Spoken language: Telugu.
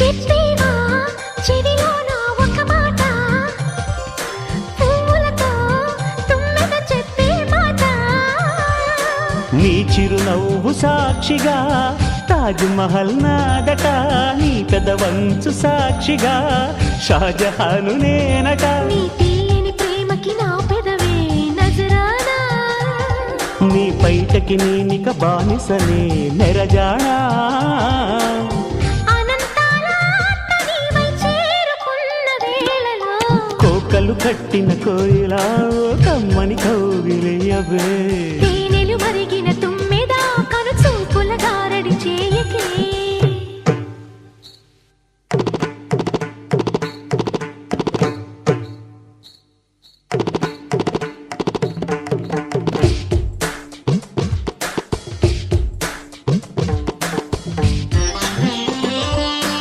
చెప్పేవా చెవిలోన ఒక మాట, పువ్వులతో తుమ్మెద చెప్పే మాట. నీ చిరునవ్వు సాక్షిగా తాజ్ మహల్ నాదట, నీ పెదవంచు సాక్షిగా షాజహాను నేనట. నీ తీయని ప్రేమకి నా పెదవే నజరానా, నీ పైటకి నేనిక బానిసనే నెరజానా. అనంతాల ఆత్మ నీవై చేరుకున్న వేళలో, కోకలు కట్టిన కోయిలా ఓ కమ్మని కౌగిలియవే. తేనెలు మరిగిన తుమ్మెద కను చూపుల గారడి చేయకే.